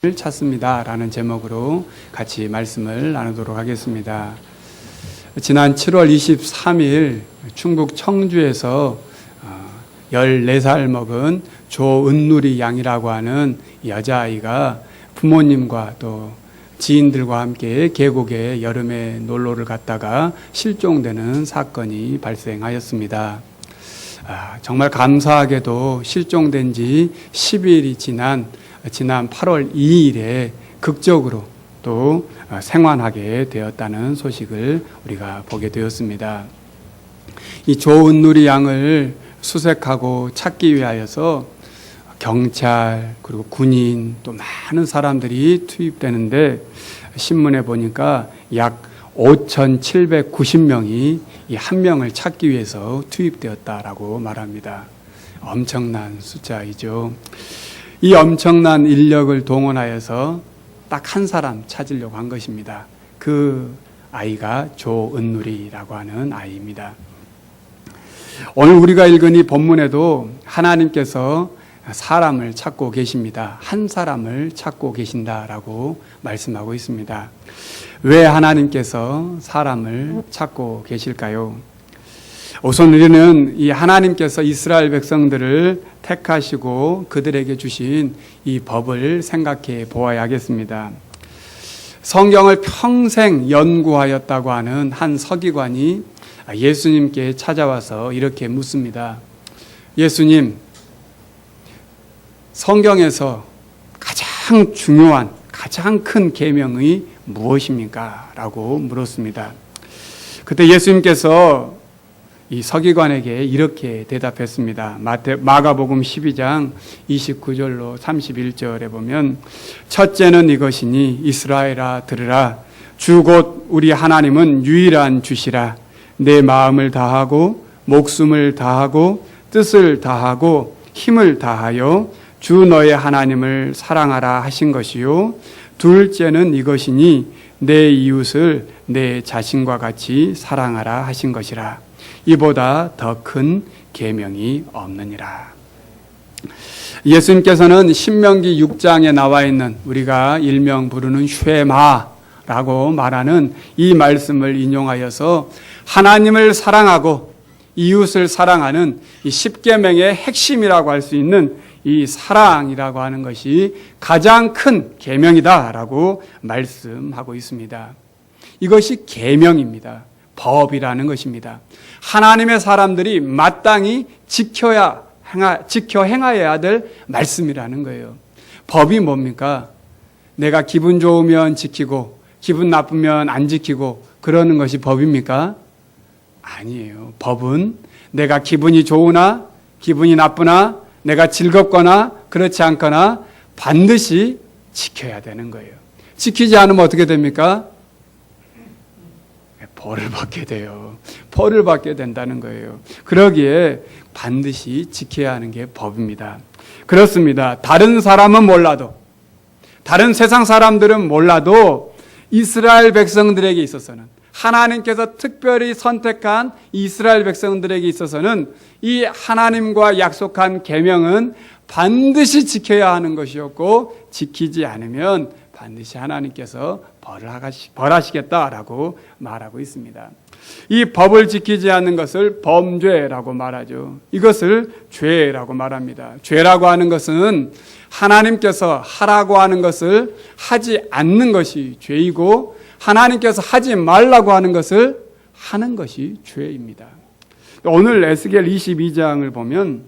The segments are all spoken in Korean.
찾습니다 라는 제목으로 같이 말씀을 나누도록 하겠습니다. 지난 7월 23일 충북 청주에서 14살 먹은 조은누리 양이라고 하는 여자아이가 부모님과 또 지인들과 함께 계곡에 여름에 놀러를 갔다가 실종되는 사건이 발생하였습니다. 정말 감사하게도 실종된 지 10일이 지난 8월 2일에 극적으로 또 생還하게 되었다는 소식을 우리가 보게 되었습니다. 이 조은누리 양을 수색하고 찾기 위하여서 경찰 그리고 군인 또 많은 사람들이 투입되는데 신문에 보니까 약 5,790명이 이 한 명을 찾기 위해서 투입되었다라고 말합니다. 엄청난 숫자이죠. 이 엄청난 인력을 동원하여서 딱 한 사람 찾으려고 한 것입니다. 그 아이가 조은누리라고 하는 아이입니다. 오늘 우리가 읽은 이 본문에도 하나님께서 사람을 찾고 계십니다. 한 사람을 찾고 계신다라고 말씀하고 있습니다. 왜 하나님께서 사람을 찾고 계실까요? 우선 우리는 이 하나님께서 이스라엘 백성들을 택하시고 그들에게 주신 이 법을 생각해 보아야 하겠습니다. 성경을 평생 연구하였다고 하는 한 서기관이 예수님께 찾아와서 이렇게 묻습니다. 예수님, 성경에서 가장 중요한, 가장 큰 계명이 무엇입니까? 라고 물었습니다. 그때 예수님께서 이 서기관에게 이렇게 대답했습니다. 마가복음 12장 29절로 31절에 보면 첫째는 이것이니 이스라엘아 들으라. 주 곧 우리 하나님은 유일한 주시라. 내 마음을 다하고 목숨을 다하고 뜻을 다하고 힘을 다하여 주 너의 하나님을 사랑하라 하신 것이요. 둘째는 이것이니 내 이웃을 내 자신과 같이 사랑하라 하신 것이라. 이보다 더 큰 계명이 없느니라. 예수님께서는 신명기 6장에 나와 있는 우리가 일명 부르는 쉐마라고 말하는 이 말씀을 인용하여서 하나님을 사랑하고 이웃을 사랑하는 이 10계명의 핵심이라고 할 수 있는 이 사랑이라고 하는 것이 가장 큰 계명이다라고 말씀하고 있습니다. 이것이 계명입니다. 법이라는 것입니다. 하나님의 사람들이 마땅히 지켜 행하여야 될 말씀이라는 거예요. 법이 뭡니까? 내가 기분 좋으면 지키고 기분 나쁘면 안 지키고 그러는 것이 법입니까? 아니에요. 법은 내가 기분이 좋으나 기분이 나쁘나 내가 즐겁거나 그렇지 않거나 반드시 지켜야 되는 거예요. 지키지 않으면 어떻게 됩니까? 벌을 받게 돼요. 벌을 받게 된다는 거예요. 그러기에 반드시 지켜야 하는 게 법입니다. 그렇습니다. 다른 사람은 몰라도, 다른 세상 사람들은 몰라도 이스라엘 백성들에게 있어서는, 하나님께서 특별히 선택한 이스라엘 백성들에게 있어서는 이 하나님과 약속한 계명은 반드시 지켜야 하는 것이었고, 지키지 않으면 반드시 하나님께서 벌하시겠다라고 말하고 있습니다. 이 법을 지키지 않는 것을 범죄라고 말하죠. 이것을 죄라고 말합니다. 죄라고 하는 것은 하나님께서 하라고 하는 것을 하지 않는 것이 죄이고 하나님께서 하지 말라고 하는 것을 하는 것이 죄입니다. 오늘 에스겔 22장을 보면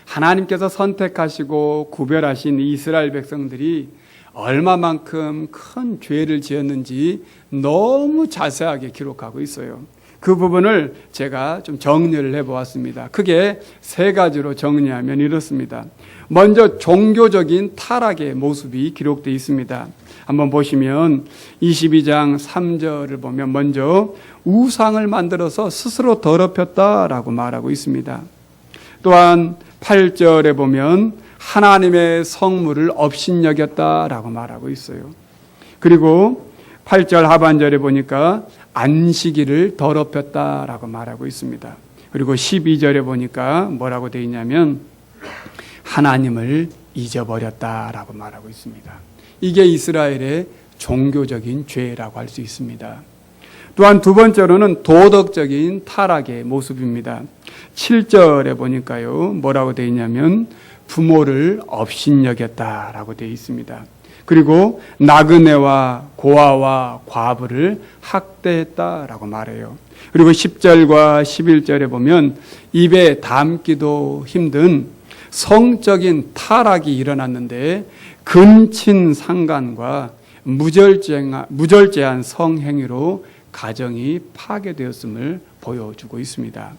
하나님께서 선택하시고 구별하신 이스라엘 백성들이 얼마만큼 큰 죄를 지었는지 너무 자세하게 기록하고 있어요. 그 부분을 제가 좀 정리를 해보았습니다. 크게 세 가지로 정리하면 이렇습니다. 먼저 종교적인 타락의 모습이 기록되어 있습니다. 한번 보시면 22장 3절을 보면 먼저 우상을 만들어서 스스로 더럽혔다라고 말하고 있습니다. 또한 8절에 보면 하나님의 성물을 업신여겼다라고 말하고 있어요. 그리고 8절 하반절에 보니까 안식일을 더럽혔다라고 말하고 있습니다. 그리고 12절에 보니까 뭐라고 되어 있냐면 하나님을 잊어버렸다라고 말하고 있습니다. 이게 이스라엘의 종교적인 죄라고 할 수 있습니다. 또한 두 번째로는 도덕적인 타락의 모습입니다. 7절에 보니까요, 뭐라고 되어 있냐면 부모를 업신여겼다라고 되어 있습니다. 그리고 나그네와 고아와 과부를 학대했다라고 말해요. 그리고 10절과 11절에 보면 입에 담기도 힘든 성적인 타락이 일어났는데 근친 상간과 무절제한 성행위로 가정이 파괴되었음을 보여주고 있습니다.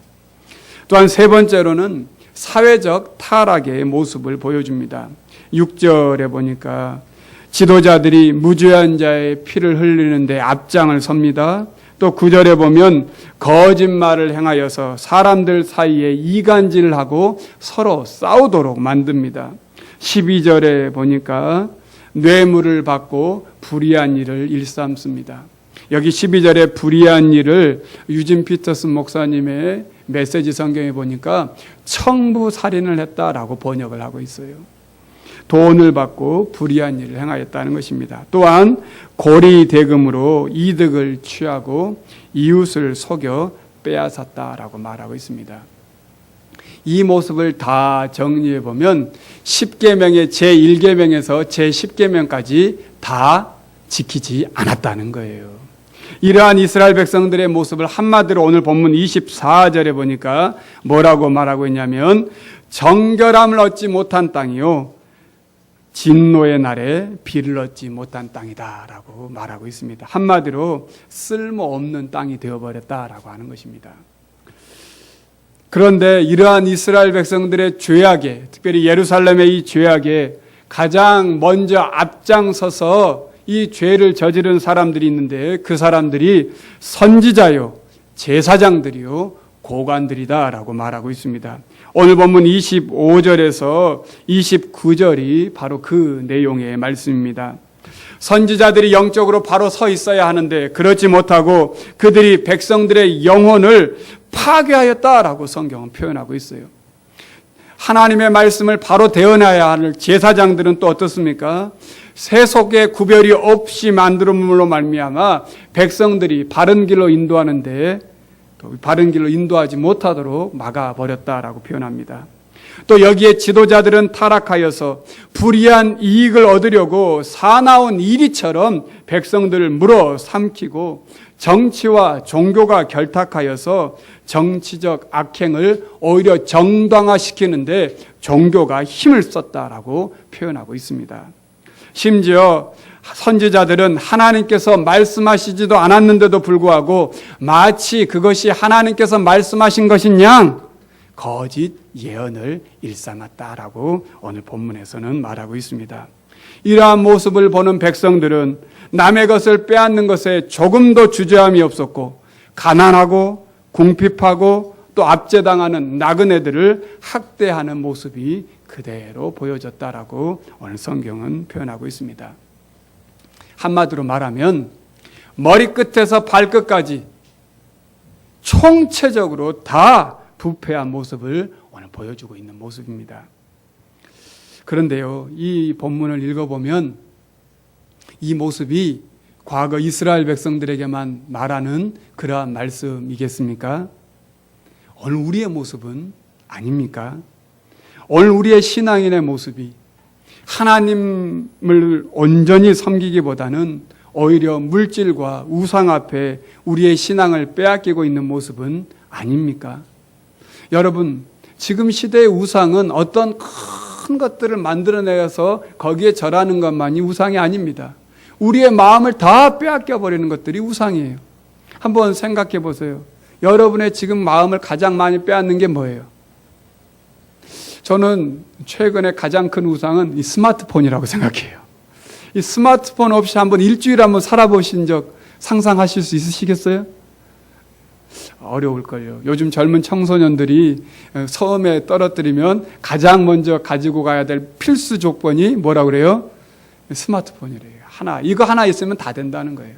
또한 세 번째로는 사회적 타락의 모습을 보여줍니다. 6절에 보니까 지도자들이 무죄한 자의 피를 흘리는데 앞장을 섭니다. 또 9절에 보면 거짓말을 행하여서 사람들 사이에 이간질을 하고 서로 싸우도록 만듭니다. 12절에 보니까 뇌물을 받고 불의한 일을 일삼습니다. 여기 12절에 불의한 일을 유진 피터슨 목사님의 메시지 성경에 보니까 청부살인을 했다라고 번역을 하고 있어요. 돈을 받고 불의한 일을 행하였다는 것입니다. 또한 고리대금으로 이득을 취하고 이웃을 속여 빼앗았다라고 말하고 있습니다. 이 모습을 다 정리해 보면 10계명의 제1계명에서 제10계명까지 다 지키지 않았다는 거예요. 이러한 이스라엘 백성들의 모습을 한마디로 오늘 본문 24절에 보니까 뭐라고 말하고 있냐면 정결함을 얻지 못한 땅이요 진노의 날에 비를 얻지 못한 땅이다라고 말하고 있습니다. 한마디로 쓸모없는 땅이 되어버렸다라고 하는 것입니다. 그런데 이러한 이스라엘 백성들의 죄악에, 특별히 예루살렘의 이 죄악에 가장 먼저 앞장서서 이 죄를 저지른 사람들이 있는데 그 사람들이 선지자요, 제사장들이요, 고관들이다라고 말하고 있습니다. 오늘 본문 25절에서 29절이 바로 그 내용의 말씀입니다. 선지자들이 영적으로 바로 서 있어야 하는데 그렇지 못하고 그들이 백성들의 영혼을 파괴하였다라고 성경은 표현하고 있어요. 하나님의 말씀을 바로 대언해야 할 제사장들은 또 어떻습니까? 세속의 구별이 없이 만들음으로 말미암아 백성들이 바른 길로 인도하는데 바른 길로 인도하지 못하도록 막아버렸다라고 표현합니다. 또 여기에 지도자들은 타락하여서 불이한 이익을 얻으려고 사나운 이리처럼 백성들을 물어 삼키고 정치와 종교가 결탁하여서 정치적 악행을 오히려 정당화시키는데 종교가 힘을 썼다라고 표현하고 있습니다. 심지어 선지자들은 하나님께서 말씀하시지도 않았는데도 불구하고 마치 그것이 하나님께서 말씀하신 것인 양 거짓 예언을 일삼았다라고 오늘 본문에서는 말하고 있습니다. 이러한 모습을 보는 백성들은 남의 것을 빼앗는 것에 조금도 주저함이 없었고 가난하고 궁핍하고 또 압제당하는 나그네들을 학대하는 모습이 그대로 보여졌다라고 오늘 성경은 표현하고 있습니다. 한마디로 말하면 머리끝에서 발끝까지 총체적으로 다 부패한 모습을 오늘 보여주고 있는 모습입니다. 그런데요, 이 본문을 읽어보면 이 모습이 과거 이스라엘 백성들에게만 말하는 그러한 말씀이겠습니까? 오늘 우리의 모습은 아닙니까? 오늘 우리의 신앙인의 모습이 하나님을 온전히 섬기기보다는 오히려 물질과 우상 앞에 우리의 신앙을 빼앗기고 있는 모습은 아닙니까? 여러분, 지금 시대의 우상은 어떤 큰 것들을 만들어내서 거기에 절하는 것만이 우상이 아닙니다. 우리의 마음을 다 빼앗겨 버리는 것들이 우상이에요. 한번 생각해 보세요. 여러분의 지금 마음을 가장 많이 빼앗는 게 뭐예요? 저는 최근에 가장 큰 우상은 이 스마트폰이라고 생각해요. 이 스마트폰 없이 한번 일주일 한번 살아보신 적 상상하실 수 있으시겠어요? 어려울걸요. 요즘 젊은 청소년들이 섬에 떨어뜨리면 가장 먼저 가지고 가야 될 필수 조건이 뭐라고 그래요? 스마트폰이래요. 이거 하나 있으면 다 된다는 거예요.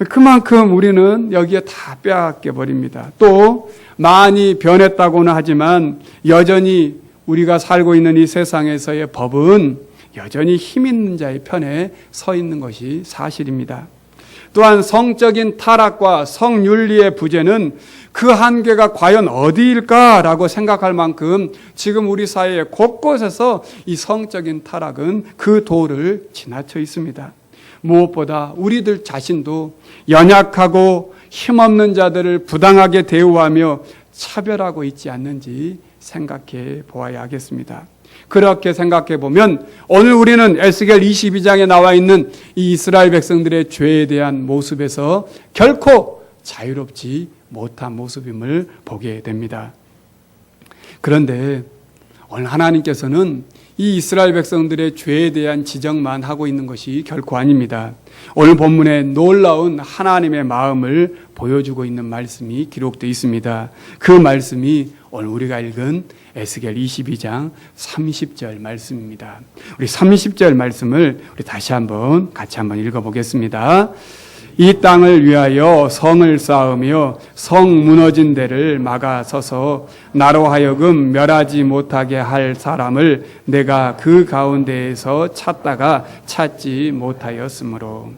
그만큼 우리는 여기에 다 빼앗겨 버립니다. 또 많이 변했다고는 하지만 여전히 우리가 살고 있는 이 세상에서의 법은 여전히 힘 있는 자의 편에 서 있는 것이 사실입니다. 또한 성적인 타락과 성윤리의 부재는 그 한계가 과연 어디일까라고 생각할 만큼 지금 우리 사회 곳곳에서 이 성적인 타락은 그 도를 지나쳐 있습니다. 무엇보다 우리들 자신도 연약하고 힘없는 자들을 부당하게 대우하며 차별하고 있지 않는지 생각해 보아야 하겠습니다. 그렇게 생각해 보면 오늘 우리는 에스겔 22장에 나와 있는 이 이스라엘 백성들의 죄에 대한 모습에서 결코 자유롭지 못한 모습임을 보게 됩니다. 그런데 오늘 하나님께서는 이 이스라엘 백성들의 죄에 대한 지적만 하고 있는 것이 결코 아닙니다. 오늘 본문에 놀라운 하나님의 마음을 보여주고 있는 말씀이 기록되어 있습니다. 그 말씀이 오늘 우리가 읽은 에스겔 22장 30절 말씀입니다. 우리 30절 말씀을 우리 다시 같이 한번 읽어보겠습니다. 이 땅을 위하여 성을 쌓으며 성 무너진 데를 막아서서 나로 하여금 멸하지 못하게 할 사람을 내가 그 가운데에서 찾다가 찾지 못하였으므로.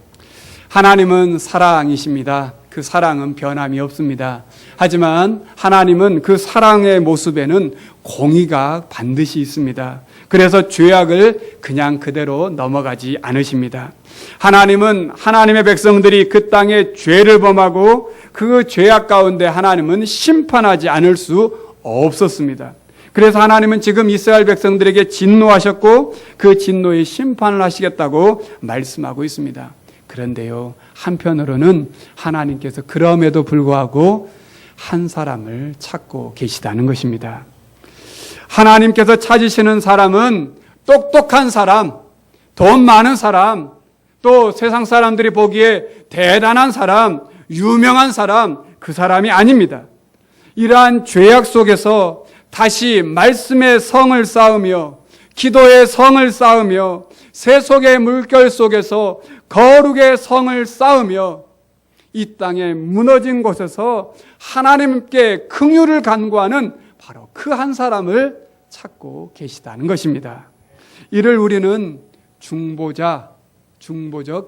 하나님은 사랑이십니다. 그 사랑은 변함이 없습니다. 하지만 하나님은 그 사랑의 모습에는 공의가 반드시 있습니다. 그래서 죄악을 그냥 그대로 넘어가지 않으십니다. 하나님은 하나님의 백성들이 그 땅에 죄를 범하고 그 죄악 가운데 하나님은 심판하지 않을 수 없었습니다. 그래서 하나님은 지금 이스라엘 백성들에게 진노하셨고 그 진노의 심판을 하시겠다고 말씀하고 있습니다. 그런데요, 한편으로는 하나님께서 그럼에도 불구하고 한 사람을 찾고 계시다는 것입니다. 하나님께서 찾으시는 사람은 똑똑한 사람, 돈 많은 사람, 또 세상 사람들이 보기에 대단한 사람, 유명한 사람, 그 사람이 아닙니다. 이러한 죄악 속에서 다시 말씀의 성을 쌓으며 기도의 성을 쌓으며 세속의 물결 속에서 거룩의 성을 쌓으며 이 땅에 무너진 곳에서 하나님께 긍휼을 간구하는 바로 그 한 사람을 찾고 계시다는 것입니다. 이를 우리는 중보적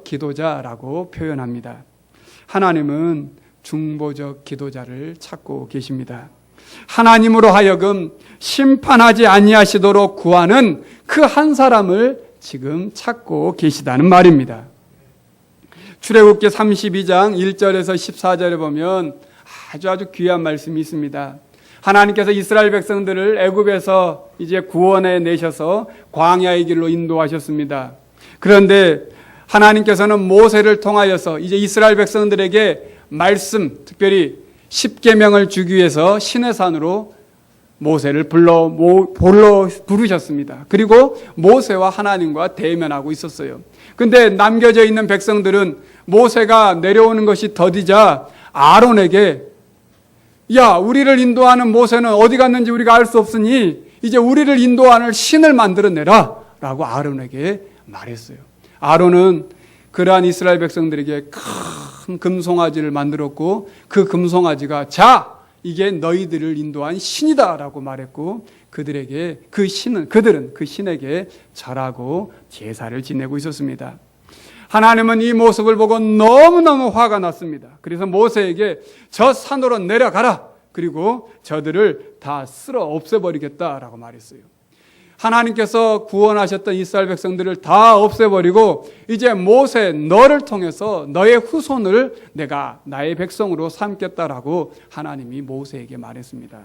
기도자라고 표현합니다. 하나님은 중보적 기도자를 찾고 계십니다. 하나님으로 하여금 심판하지 아니하시도록 구하는 그 한 사람을 지금 찾고 계시다는 말입니다. 출애굽기 32장 1절에서 14절에 보면 아주 귀한 말씀이 있습니다. 하나님께서 이스라엘 백성들을 애굽에서 이제 구원해 내셔서 광야의 길로 인도하셨습니다. 그런데 하나님께서는 모세를 통하여서 이제 이스라엘 백성들에게 말씀, 특별히 십계명을 주기 위해서 시내산으로 모세를 부르셨습니다. 그리고 모세와 하나님과 대면하고 있었어요. 근데 남겨져 있는 백성들은 모세가 내려오는 것이 더디자 아론에게 야, 우리를 인도하는 모세는 어디 갔는지 우리가 알 수 없으니 이제 우리를 인도하는 신을 만들어내라 라고 아론에게 말했어요. 아론은 그러한 이스라엘 백성들에게 큰 금송아지를 만들었고 그 금송아지가 자, 이게 너희들을 인도한 신이다 라고 말했고 그들은 그 신에게 절하고 제사를 지내고 있었습니다. 하나님은 이 모습을 보고 너무너무 화가 났습니다. 그래서 모세에게 저 산으로 내려가라. 그리고 저들을 다 쓸어 없애버리겠다라고 말했어요. 하나님께서 구원하셨던 이스라엘 백성들을 다 없애버리고 이제 모세 너를 통해서 너의 후손을 내가 나의 백성으로 삼겠다라고 하나님이 모세에게 말했습니다.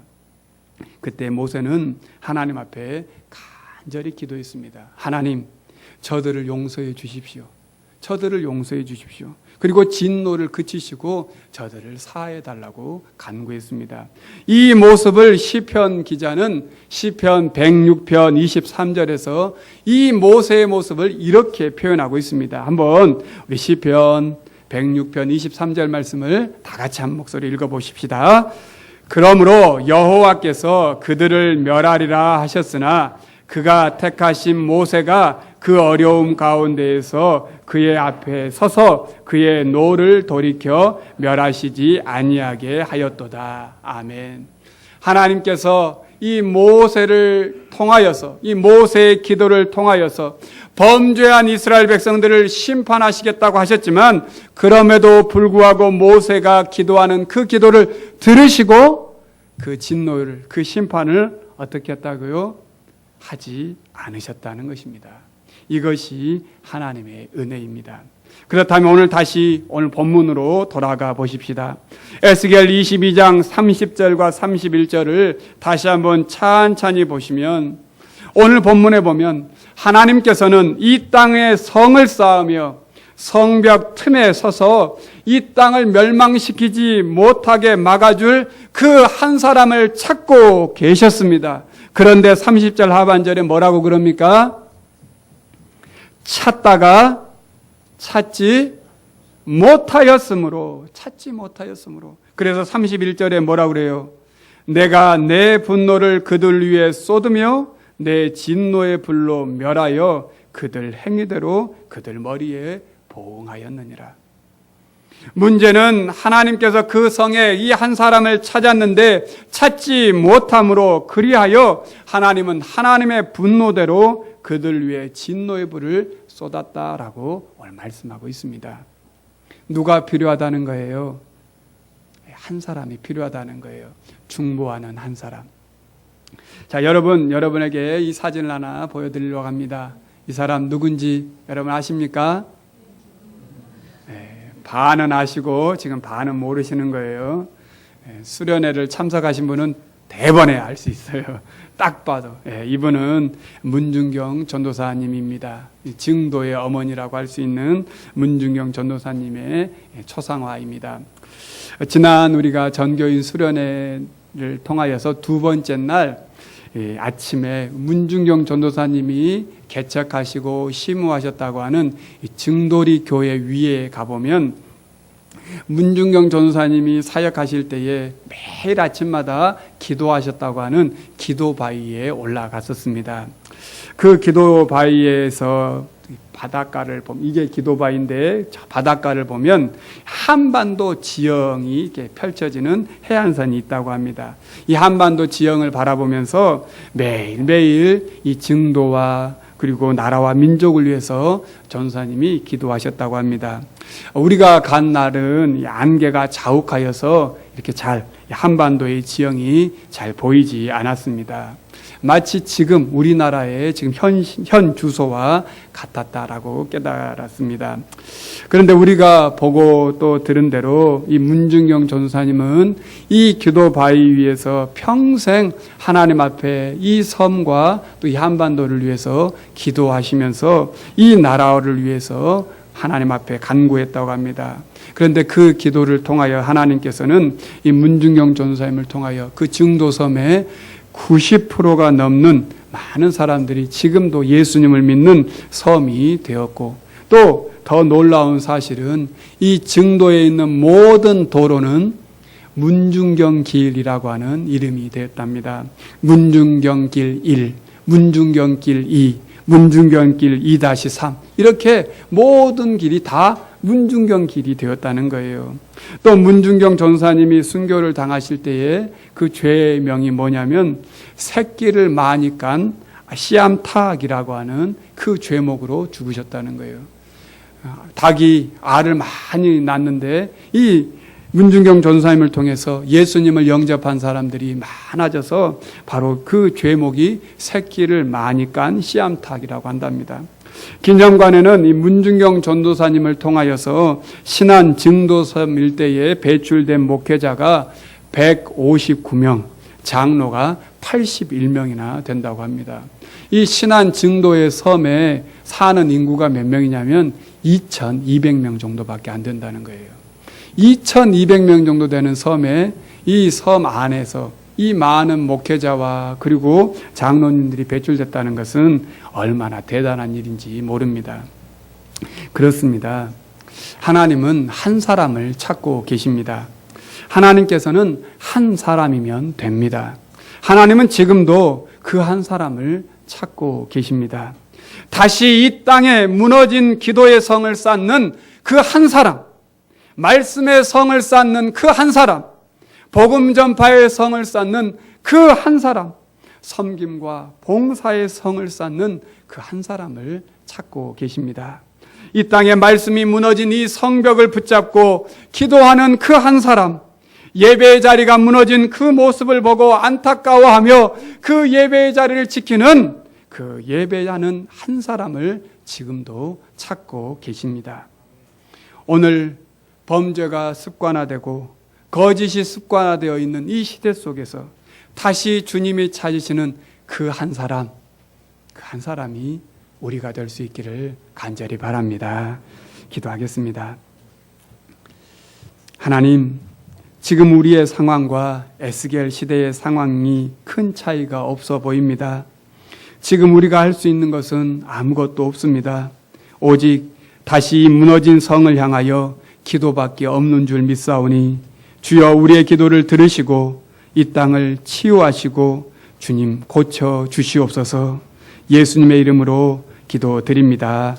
그때 모세는 하나님 앞에 간절히 기도했습니다. 하나님, 저들을 용서해 주십시오. 저들을 용서해 주십시오. 그리고 진노를 그치시고 저들을 사해 달라고 간구했습니다. 이 모습을 시편 기자는 시편 106편 23절에서 이 모세의 모습을 이렇게 표현하고 있습니다. 한번 우리 시편 106편 23절 말씀을 다 같이 한 목소리 읽어보십시다. 그러므로 여호와께서 그들을 멸하리라 하셨으나 그가 택하신 모세가 그 어려움 가운데에서 그의 앞에 서서 그의 노를 돌이켜 멸하시지 아니하게 하였도다. 아멘. 하나님께서 이 모세를 통하여서, 이 모세의 기도를 통하여서 범죄한 이스라엘 백성들을 심판하시겠다고 하셨지만, 그럼에도 불구하고 모세가 기도하는 그 기도를 들으시고 그 진노를, 그 심판을 어떻게 했다고요? 하지 않으셨다는 것입니다. 이것이 하나님의 은혜입니다. 그렇다면 오늘 본문으로 돌아가 보십시다. 에스겔 22장 30절과 31절을 다시 한번 찬찬히 보시면, 오늘 본문에 보면 하나님께서는 이 땅에 성을 쌓으며 성벽 틈에 서서 이 땅을 멸망시키지 못하게 막아줄 그 한 사람을 찾고 계셨습니다. 그런데 30절 하반절에 뭐라고 그럽니까? 찾다가 찾지 못하였으므로. 그래서 31절에 뭐라고 그래요? 내가 내 분노를 그들 위에 쏟으며 내 진노의 불로 멸하여 그들 행위대로 그들 머리에 보응하였느니라. 문제는 하나님께서 그 성에 이 한 사람을 찾았는데 찾지 못함으로, 그리하여 하나님은 하나님의 분노대로 그들 위에 진노의 불을 쏟았다라고 오늘 말씀하고 있습니다. 누가 필요하다는 거예요? 한 사람이 필요하다는 거예요. 중보하는 한 사람. 자, 여러분에게 이 사진을 하나 보여드리려고 합니다. 이 사람 누군지 여러분 아십니까? 네, 반은 아시고 지금 반은 모르시는 거예요. 네, 수련회를 참석하신 분은 대번에 알 수 있어요. 딱 봐도. 네, 이분은 문중경 전도사님입니다. 증도의 어머니라고 할 수 있는 문중경 전도사님의 초상화입니다. 지난 우리가 전교인 수련회를 통하여서 두 번째 날 아침에 문중경 전도사님이 개척하시고 심우하셨다고 하는 증도리 교회 위에 가보면 문중경 전도사님이 사역하실 때에 매일 아침마다 기도하셨다고 하는 기도바위에 올라갔었습니다. 그 기도바위에서 바닷가를 보면, 이게 기도바위인데 바닷가를 보면 한반도 지형이 이렇게 펼쳐지는 해안선이 있다고 합니다. 이 한반도 지형을 바라보면서 매일매일 이 증도와 그리고 나라와 민족을 위해서 전사님이 기도하셨다고 합니다. 우리가 간 날은 안개가 자욱하여서 이렇게 잘 한반도의 지형이 잘 보이지 않았습니다. 마치 지금 우리나라의 지금 현 주소와 같았다라고 깨달았습니다. 그런데 우리가 보고 또 들은 대로 이 문중경 전사님은 이 기도 바위 위에서 평생 하나님 앞에 이 섬과 또 이 한반도를 위해서 기도하시면서 이 나라를 위해서 하나님 앞에 간구했다고 합니다. 그런데 그 기도를 통하여 하나님께서는 이 문중경 전사님을 통하여 그 증도섬에 90%가 넘는 많은 사람들이 지금도 예수님을 믿는 섬이 되었고, 또 더 놀라운 사실은 이 증도에 있는 모든 도로는 문중경길이라고 하는 이름이 되었답니다. 문중경길 1, 문중경길 2, 문중경길 2-3 이렇게 모든 길이 다 문중경길이 되었다는 거예요. 또 문중경 전사님이 순교를 당하실 때에 그 죄명이 뭐냐면 새끼를 많이 깐 시암탉이라고 하는 그 죄목으로 죽으셨다는 거예요. 닭이 알을 많이 낳는데 이 문중경 전사님을 통해서 예수님을 영접한 사람들이 많아져서 바로 그 죄목이 새끼를 많이 깐 시암탉이라고 한답니다. 긴정관에는 이 문중경 전도사님을 통하여서 신안 증도섬 일대에 배출된 목회자가 159명, 장로가 81명이나 된다고 합니다. 이 신안 증도의 섬에 사는 인구가 몇 명이냐면 2,200명 정도밖에 안 된다는 거예요. 2,200명 정도 되는 섬에 이 섬 안에서 이 많은 목회자와 그리고 장로님들이 배출됐다는 것은 얼마나 대단한 일인지 모릅니다. 그렇습니다. 하나님은 한 사람을 찾고 계십니다. 하나님께서는 한 사람이면 됩니다. 하나님은 지금도 그 한 사람을 찾고 계십니다. 다시 이 땅에 무너진 기도의 성을 쌓는 그 한 사람, 말씀의 성을 쌓는 그 한 사람, 복음 전파의 성을 쌓는 그 한 사람, 섬김과 봉사의 성을 쌓는 그 한 사람을 찾고 계십니다. 이 땅에 말씀이 무너진 이 성벽을 붙잡고 기도하는 그 한 사람, 예배의 자리가 무너진 그 모습을 보고 안타까워하며 그 예배의 자리를 지키는 그 예배하는 한 사람을 지금도 찾고 계십니다. 오늘 범죄가 습관화되고 거짓이 습관화되어 있는 이 시대 속에서 다시 주님이 찾으시는 그 한 사람, 그 한 사람이 우리가 될 수 있기를 간절히 바랍니다. 기도하겠습니다. 하나님, 지금 우리의 상황과 에스겔 시대의 상황이 큰 차이가 없어 보입니다. 지금 우리가 할 수 있는 것은 아무것도 없습니다. 오직 다시 무너진 성을 향하여 기도밖에 없는 줄 믿사오니 주여 우리의 기도를 들으시고 이 땅을 치유하시고 주님 고쳐 주시옵소서. 예수님의 이름으로 기도드립니다.